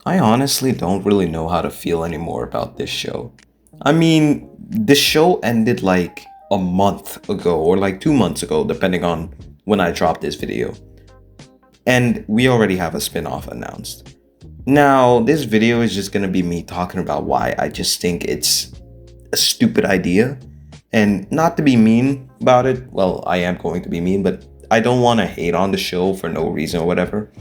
I honestly don't really know how to feel anymore about this show. I mean, the show ended like a month ago or like 2 months ago, depending on when I dropped this video. And we already have a spin off announced. Now, this video is just gonna be me talking about why I just think it's a stupid idea. And not to be mean about it, well, I am going to be mean, but I don't wanna hate on the show for no reason or whatever.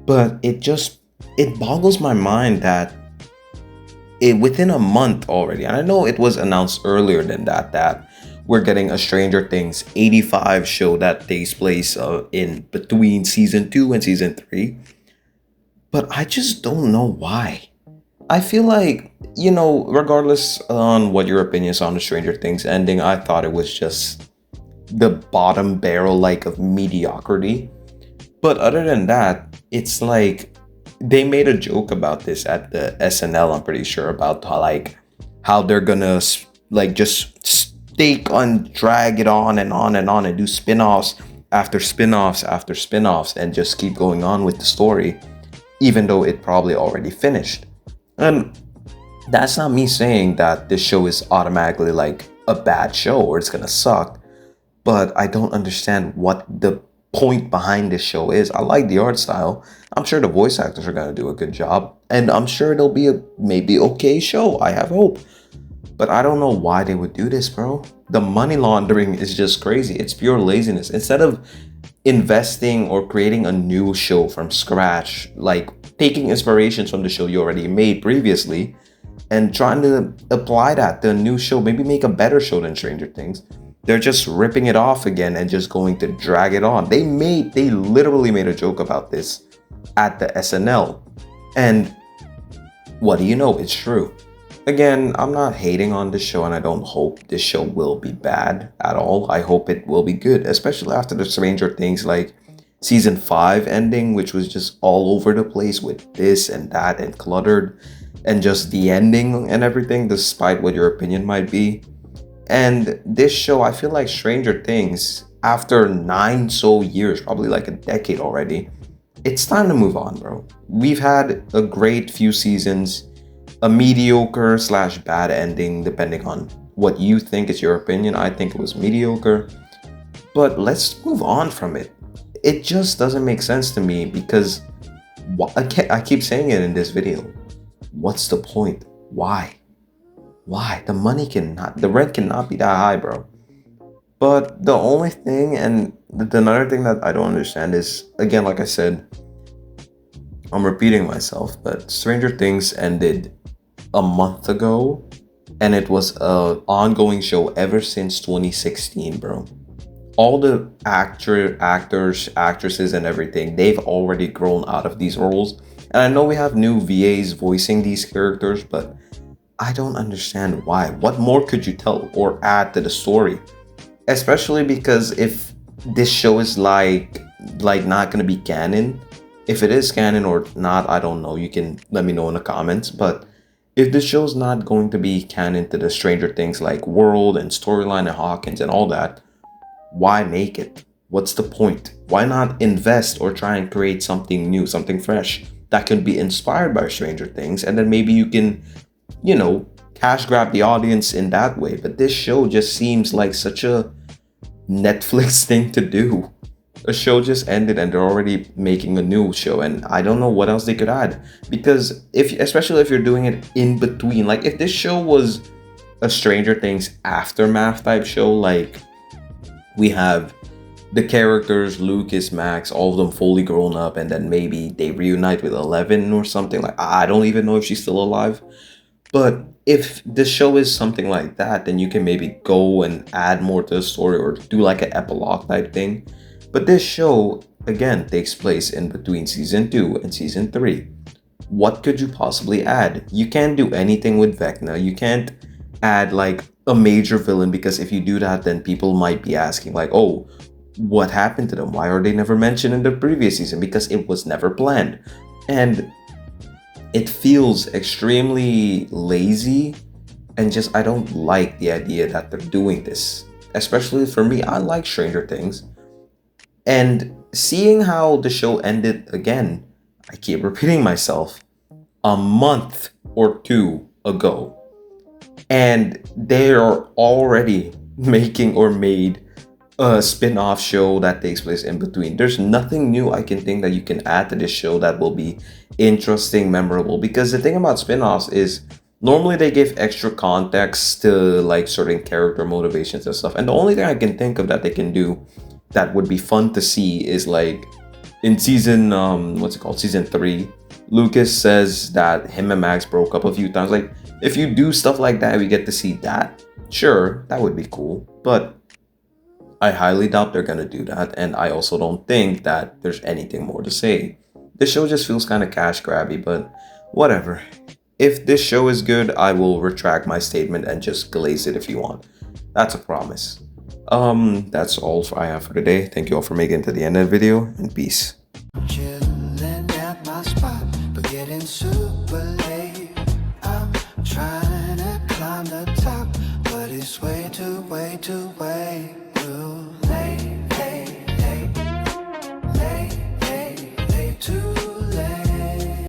But it boggles my mind that within a month already, and I know it was announced earlier than that we're getting a Stranger Things 85 show that takes place in between season 2 and season 3, but I just don't know why. I feel like, regardless on what your opinions on the Stranger Things ending, I thought it was just the bottom barrel like of mediocrity. But other than that, it's like they made a joke about this at the SNL, I'm pretty sure, about how they're gonna like just stake on drag it on and on and on and do spin-offs after spin-offs after spin-offs and just keep going on with the story, even though it probably already finished. And that's not me saying that this show is automatically like a bad show or it's gonna suck, but I don't understand what the point behind this show is. I like the art style. I'm sure the voice actors are gonna do a good job, and I'm sure it'll be a maybe okay show. I have hope. But I don't know why they would do this, bro. The money laundering is just crazy. It's pure laziness. Instead of investing or creating a new show from scratch, like taking inspirations from the show you already made previously and trying to apply that to a new show, maybe make a better show than Stranger Things. They're just ripping it off again and just going to drag it on. They literally made a joke about this at the SNL. And what do you know? It's true. Again, I'm not hating on this show and I don't hope this show will be bad at all. I hope it will be good, especially after the Stranger Things like season 5 ending, which was just all over the place with this and that and cluttered, and just the ending and everything, despite what your opinion might be. And this show, I feel like Stranger Things, after 9 years, probably like a decade already, it's time to move on, bro. We've had a great few seasons, a mediocre slash bad ending, depending on what you think is your opinion. I think it was mediocre, but let's move on from it. It just doesn't make sense to me because I keep saying it in this video. What's the point? Why? Why? The rent cannot be that high, bro. But the only thing, and another thing that I don't understand is, again, like I said, I'm repeating myself, but Stranger Things ended a month ago, and it was a ongoing show ever since 2016, bro. All the actors, actresses, and everything, they've already grown out of these roles. And I know we have new VAs voicing these characters, but I don't understand why. What more could you tell or add to the story? Especially because if this show is like not gonna be canon, if it is canon or not, I don't know. You can let me know in the comments. But if this show's not going to be canon to the Stranger Things like world and storyline and Hawkins and all that, why make it? What's the point? Why not invest or try and create something new, something fresh that can be inspired by Stranger Things, and then maybe you can, cash grab the audience in that way. But this show just seems like such a Netflix thing to do. A show just ended and they're already making a new show, and I don't know what else they could add. Because especially if you're doing it in between, like if this show was a Stranger Things aftermath type show, like we have the characters, Lucas, Max, all of them fully grown up, and then maybe they reunite with Eleven or something. Like I don't even know if she's still alive. But if the show is something like that, then you can maybe go and add more to the story or do like an epilogue type thing. But this show, again, takes place in between season 2 and season 3. What could you possibly add? You can't do anything with Vecna. You can't add like a major villain, because if you do that, then people might be asking, like, oh, what happened to them? Why are they never mentioned in the previous season? Because it was never planned. And it feels extremely lazy, and just I don't like the idea that they're doing this. Especially for me, I like Stranger Things. And seeing how the show ended again, I keep repeating myself. a month or two ago, and they are already making or made a spin-off show that takes place in between. There's nothing new I can think that you can add to this show that will be interesting, memorable. Because the thing about spin-offs is normally they give extra context to like certain character motivations and stuff. And the only thing I can think of that they can do that would be fun to see is like in season what's it called? Season 3, Lucas says that him and Max broke up a few times. Like if you do stuff like that, we get to see that. Sure, that would be cool. But I highly doubt they're gonna do that, and I also don't think that there's anything more to say. This show just feels kind of cash grabby, but whatever. If this show is good, I will retract my statement and just glaze it if you want. That's a promise. That's all I have for today. Thank you all for making it to the end of the video, and peace. Chilling at my spot, but getting super late. I'm trying to climb the top, but it's way too late.